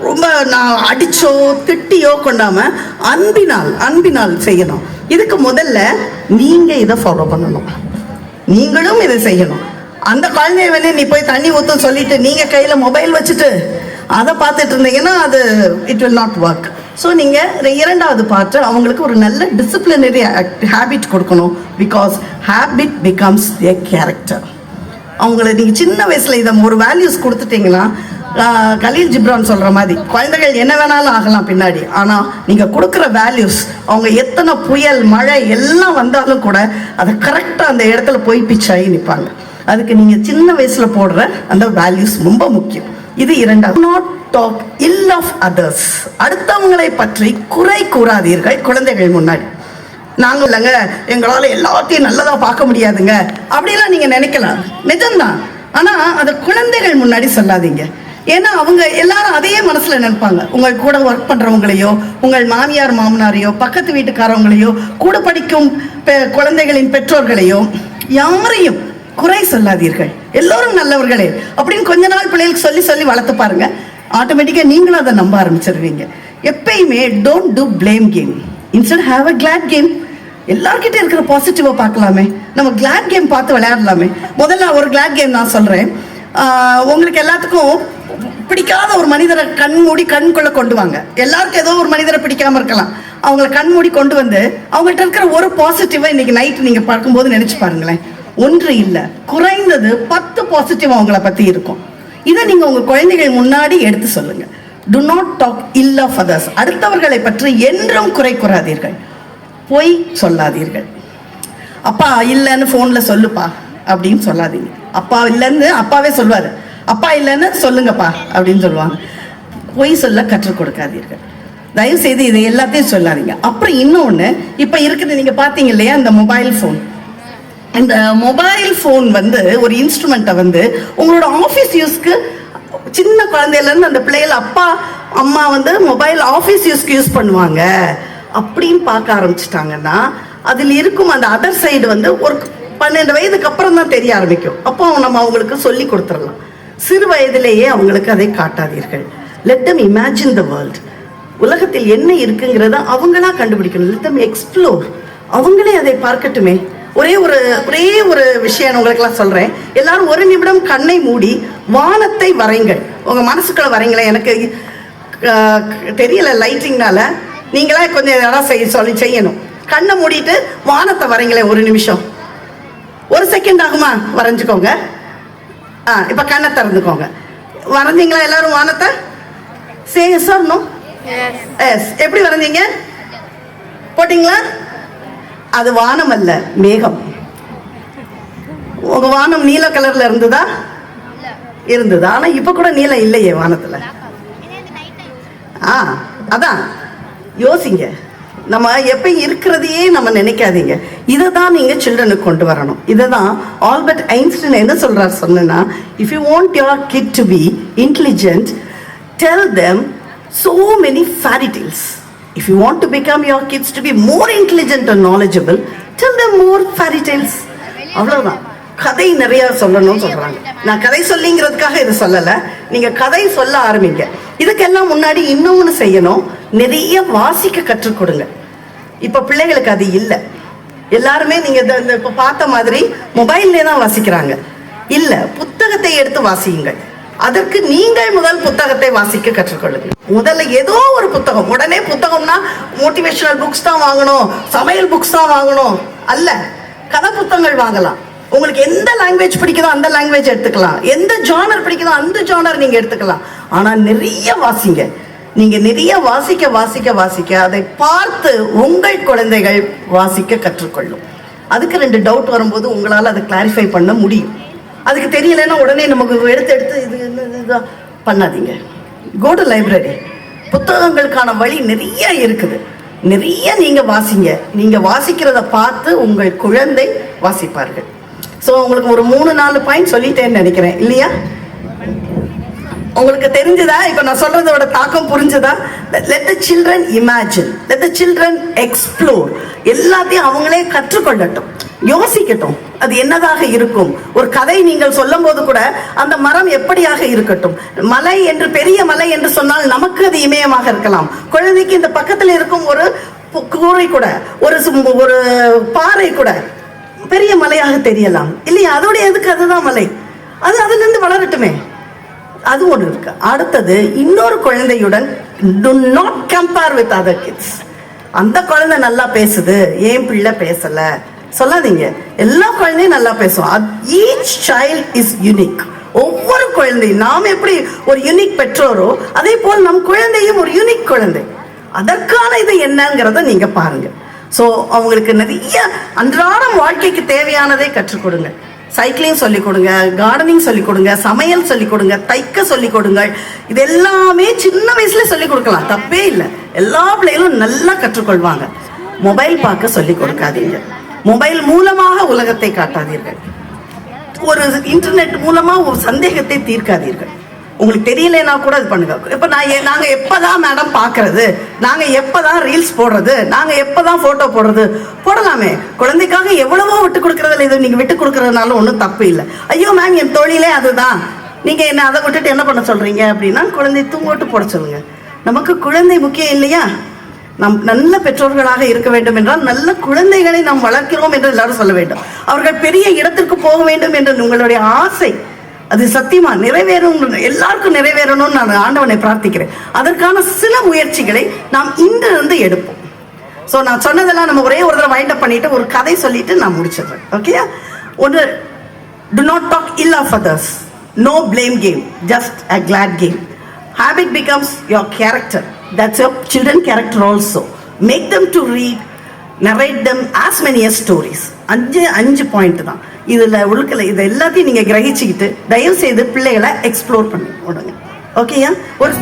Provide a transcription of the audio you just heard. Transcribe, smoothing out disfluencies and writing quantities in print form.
ரொம்ப நான் அடிச்சோ திட்டியோ கொண்டாம அன்பினால் செய்யணும். இதுக்கு முதல்ல நீங்க இதை ஃபாலோ பண்ணணும், நீங்களும் இதை செய்யணும். அந்த குழந்தைய வந்து நீ போய் தண்ணி ஊற்ற சொல்லிட்டு நீங்க கையில மொபைல் வச்சுட்டு அதை பார்த்துட்டு இருந்தீங்கன்னா அது it will not work. So நீங்கள் இரண்டாவது பார்த்து அவங்களுக்கு ஒரு நல்ல டிசிப்ளினரி ஹேபிட் கொடுக்கணும். Because habit becomes their character. அவங்கள நீங்கள் சின்ன வயசில் இதை ஒரு வேல்யூஸ் கொடுத்துட்டீங்கன்னா, கலீல் ஜிப்ரான் சொல்கிற மாதிரி குழந்தைகள் என்ன வேணாலும் ஆகலாம் பின்னாடி, ஆனால் நீங்கள் கொடுக்குற வேல்யூஸ் அவங்க எத்தனை புயல் மழை எல்லாம் வந்தாலும் கூட அதை கரெக்டாக அந்த இடத்துல போய் பிச்சாகி நிற்பாங்க. அதுக்கு நீங்கள் சின்ன வயசில் போடுற அந்த வேல்யூஸ் ரொம்ப முக்கியம். இது இரண்டாவது. Not talk ill of others. அடுத்தவங்களை பற்றி குறை கூறாதீர்கள் குழந்தைகள் முன்னாடி. நாங்கள் இல்லைங்க, எங்களால் எல்லாத்தையும் நல்லதாக பார்க்க முடியாதுங்க அப்படிலாம் நீங்கள் நினைக்கலாம், நிஜம்தான். ஆனால் அதை குழந்தைகள் முன்னாடி சொல்லாதீங்க. ஏன்னா அவங்க எல்லாரும் அதையே மனசில் நினைப்பாங்க. உங்கள் கூட ஒர்க் பண்ணுறவங்களையோ, உங்கள் மாமியார் மாமனாரையோ, பக்கத்து வீட்டுக்காரவங்களையோ, கூட படிக்கும் குழந்தைகளின் பெற்றோர்களையோ யாரையும் குறை சொல்லாதீர்கள். எல்லோரும் நல்லவர்களே அப்படின்னு கொஞ்ச நாள் பிள்ளைகளுக்கு சொல்லி சொல்லி வளர்த்து பாருங்க. ஆட்டோமேட்டிக்காக நீங்களும் அதை நம்ப ஆரம்பிச்சிருவீங்க. எப்பயுமே don't do blame game, instead have a glad game. எல்லார்கிட்ட இருக்கிற பாசிட்டிவாக பார்க்கலாமே, நம்ம கிளாட் கேம் பார்த்து விளையாடலாமே. முதல்ல ஒரு கிளாட் கேம் நான் சொல்கிறேன். உங்களுக்கு எல்லாத்துக்கும் பிடிக்காத ஒரு மனிதரை கண் மூடி கண்குள்ளே கொண்டு வாங்க. எல்லாருக்கும் ஏதோ ஒரு மனிதரை பிடிக்காம இருக்கலாம். அவங்கள கண் மூடி கொண்டு வந்து அவங்கள்ட்ட இருக்கிற ஒரு பாசிட்டிவை இன்னைக்கு நைட்டு நீங்கள் பார்க்கும்போது நினச்சி பாருங்களேன். ஒன்று இல்லை, குறைந்தது 10 பாசிட்டிவ் அவங்கள பற்றி இருக்கும். இதை நீங்கள் உங்கள் குழந்தைகள் முன்னாடி எடுத்து சொல்லுங்க. Do not talk ill of others. அடுத்தவர்களை பற்றி என்றும் குறை கூறாதீர்கள், பொய் சொல்லாதீர்கள். அப்பா இல்லைன்னு ஃபோனில் சொல்லுப்பா அப்படின்னு சொல்லாதீங்க. அப்பா இல்லைன்னு அப்பாவே சொல்வார், அப்பா இல்லைன்னு சொல்லுங்கப்பா அப்படின்னு சொல்லுவாங்க. பொய் சொல்ல கற்றுக் கொடுக்காதீர்கள். தயவு செய்து இதை எல்லாத்தையும் சொல்லாதீங்க. அப்புறம் இன்னொன்று, இப்போ இருக்குது நீங்கள் பார்த்தீங்க இல்லையா, இந்த மொபைல் ஃபோன். இந்த மொபைல் ஃபோன் வந்து ஒரு இன்ஸ்ட்ருமெண்ட்டை வந்து உங்களோட ஆஃபீஸ் யூஸ்க்கு, சின்ன குழந்தையிலேருந்து அந்த பிள்ளைகள் அப்பா அம்மா வந்து மொபைல் ஆஃபீஸ் யூஸ்க்கு யூஸ் பண்ணுவாங்க அப்படின்னு பார்க்க ஆரம்பிச்சிட்டாங்கன்னா, அதில் இருக்கும் அந்த அதர் சைடு வந்து ஒரு 12 வயதுக்கு அப்புறம் தான் தெரிய ஆரம்பிக்கும். அப்போ நம்ம அவங்களுக்கு சொல்லி கொடுத்துடலாம். சிறு வயதிலேயே அவங்களுக்கு அதை காட்டாதீர்கள். Let them imagine the world. உலகத்தில் என்ன இருக்குங்கிறத அவங்களா கண்டுபிடிக்கணும். Let them explore. அவங்களே அதை பார்க்கட்டுமே. ஒரே ஒரு விஷயம் உங்களுக்கெல்லாம் சொல்கிறேன். எல்லாரும் ஒரு நிமிடம் கண்ணை மூடி வானத்தை வரைங்கள். உங்கள் மனசுக்குள்ள வரைங்களேன். எனக்கு தெரியல லைட்டிங்னால, நீங்களா கொஞ்சம் யாராவது செய்யணும். கண்ணை மூடிட்டு வானத்தை வரைங்களேன் ஒரு நிமிஷம். 1 செகண்ட் ஆகுமா? வரைஞ்சுக்கோங்க. இப்போ கண்ணை திறந்துக்கோங்க. வரைஞ்சிங்களா எல்லாரும் வானத்தை? Say yes or no? Yes. எப்படி வரைஞ்சீங்க? போட்டிங்களா? அது வானம் அல்ல, மேகம். உங்க வானம் நீல கலர்ல இருந்ததா? ஆனா இப்ப கூட நீலம் இல்லையே வானத்துல. அதான் யோசிங்க. நம்ம எப்ப இருக்கிறதையே நம்ம நினைக்காதீங்க. இதை தான் நீங்க சில்ட்ரனுக்கு கொண்டு வரணும். இதை தான் ஆல்பர்ட் ஐன்ஸ்டைன் என்ன சொல்றாரு சொன்னா, if you want your kid to be intelligent, tell them so many fairy tales. If you want to become your kids to be more intelligent and knowledgeable, tell them more fairy tales. அவ்வளவுதான். கதை நிறைய சொல்லணும்னு சொல்றாங்க. நான் கதை சொல்லிங்கிறதுக்காக இதை சொல்லலை. நீங்க கதை சொல்ல ஆரம்பிங்க. இதுக்கெல்லாம் முன்னாடி இன்னொன்று செய்யணும். நிறைய வாசிக்க கற்றுக் கொடுங்க. இப்ப பிள்ளைகளுக்கு அது இல்லை. எல்லாருமே நீங்க இப்ப பார்த்த மாதிரி மொபைல்லே தான் வாசிக்கிறாங்க. இல்ல, புத்தகத்தை எடுத்து வாசியுங்கள். அதற்கு நீங்கள் முதல் புத்தகத்தை வாசிக்க கற்றுக்கொள்ளுங்க. முதல்ல ஏதோ ஒரு புத்தகம். உடனே புத்தகம்னா மோட்டிவேஷனல் புக்ஸ் தான் வாங்கணும், சமையல் புக்ஸ் தான் வாங்கணும் அல்ல. கதை புத்தகங்கள் வாங்கலாம். உங்களுக்கு எந்த லாங்குவேஜ் பிடிக்குதோ அந்த லாங்குவேஜ் எடுத்துக்கலாம். எந்த ஜானர் பிடிக்குதோ அந்த ஜானர் நீங்க எடுத்துக்கலாம். ஆனா நிறைய வாசிங்க. நீங்க நிறைய வாசிக்க வாசிக்க வாசிக்க அதை பார்த்து உங்கள் குழந்தைகள் வாசிக்க கற்றுக்கொள்ளும். அதுக்கு 2 டவுட் வரும்போது உங்களால் அதை கிளாரிஃபை பண்ண முடியும். அதுக்கு தெரியலைன்னா உடனே நமக்கு எடுத்து இது பண்ணாதீங்க. Go to library. புத்தகங்களுக்கான வழி நிறைய இருக்குது. நிறைய நீங்க வாசிங்க. நீங்க வாசிக்கிறத பார்த்து உங்கள் குழந்தை வாசிப்பார்கள். ஸோ உங்களுக்கு ஒரு 3-4 பாயிண்ட் சொல்லிட்டேன்னு நினைக்கிறேன் இல்லையா? உங்களுக்கு தெரிஞ்சுதா? இப்போ நான் சொல்றதோட தாக்கம் புரிஞ்சுதா? Let the children imagine, let the children explore. எல்லாத்தையும் அவங்களே கற்றுக்கொள்ளட்டும், யோசிக்கட்டும். அது என்னதாக இருக்கும்? ஒரு கதை நீங்கள் சொல்லும் போது கூட அந்த மரம் எப்படியாக இருக்கட்டும். மலை என்று, பெரிய மலை என்று சொன்னால் நமக்கு குழந்தைக்கு அது இமயமாக இருக்கலாம், குழந்தைக்கு இந்த பக்கத்துல இருக்கும் ஒரு கூரை கூட, ஒரு பாறை கூட பெரிய மலையாக தெரியலாம் இல்லையா? அதோட எதுக்கு அதுதான் மலை, அது அதுல இருந்து வளரட்டுமே. அது ஒன்று இருக்கு. அடுத்தது, இன்னொரு குழந்தையுடன் do not compare with other kids. அந்த குழந்தை நல்லா பேசுது, ஏன் பிள்ளை பேசல சொல்லாதீங்க. எல்லா குழந்தையும் நல்லா பேசும். Each child is unique. ஒவ்வொரு குழந்தையும் நாம் எப்படி ஒரு யூனிக் பெற்றோரோ அதே போல் நம் குழந்தையும் ஒரு யூனிக் குழந்தை. அதற்கான இது என்னங்கிறத நீங்க பாருங்க. ஸோ அவங்களுக்கு நிறைய அன்றாடம் வாழ்க்கைக்கு தேவையானதை கற்றுக் கொடுங்க. சைக்கிளிங் சொல்லிக் கொடுங்க, கார்டனிங் சொல்லிக் கொடுங்க, சமையல் சொல்லிக் கொடுங்க, தைக்க சொல்லிக் கொடுங்க. இது எல்லாமே சின்ன வயசுல சொல்லிக் கொடுக்கலாம், தப்பே இல்லை. எல்லா பிள்ளைகளும் நல்லா கற்றுக்கொள்வாங்க. மொபைல் பார்க்க சொல்லிக் கொடுக்காதீங்க. மொபைல் மூலமாக உலகத்தை காட்டாதீர்கள். ஒரு இன்டர்நெட் மூலமா ஒரு சந்தேகத்தை தீர்க்காதீர்கள். உங்களுக்கு தெரியலன்னா கூட இது பண்ணுங்க. இப்ப நாங்க எப்பதான் மேடம் பாக்குறது, நாங்க எப்பதான் ரீல்ஸ் போடுறது, நாங்க எப்பதான் போட்டோ போடுறது, போடலாமே. குழந்தைக்காக எவ்வளவோ விட்டு கொடுக்கறதுல இது நீங்க விட்டு கொடுக்கறதுனால ஒன்றும் தப்பு இல்லை. ஐயோ மேம் என் தொழிலே அதுதான், நீங்க என்ன அதை விட்டுட்டு என்ன பண்ண சொல்றீங்க அப்படின்னா குழந்தை தூங்கோட்டு போட சொல்லுங்க. நமக்கு குழந்தை முக்கியம் இல்லையா? நாம் நல்ல பெற்றோர்களாக இருக்க வேண்டும் என்றால் நல்ல குழந்தைகளை நாம் வளர்க்கிறோம் என்று எல்லாரும் சொல்ல வேண்டும். அவர்கள் பெரிய இடத்திற்கு போக வேண்டும் என்று உங்களுடைய ஆசை அது சத்தியமா நிறைவேறும், எல்லாருக்கும் நிறைவேறணும்னு நான் ஆண்டவனை பிரார்த்திக்கிறேன். அதற்கான சில முயற்சிகளை நாம் இன்றிருந்து எடுப்போம். ஸோ நான் சொன்னதெல்லாம் நம்ம ஒரே ஒரு தடவை வைண்ட் அப் பண்ணிட்டு ஒரு கதை சொல்லிட்டு நான் முடிச்சிடுறேன். ஓகே? ஒன்று, do not talk ill of others. No blame game, just a glad game. Habit becomes your character. That's your children character also. Make them to read, narrate them as many as stories. 5 point தான் இதுல உழுக்கல. இது எல்லாத்தையும் நீங்க கிரகிச்சுக்கிட்டு தயவு செய்து பிள்ளைகளை explore பண்ணி விடுங்க. ஓகேயா? ஒரு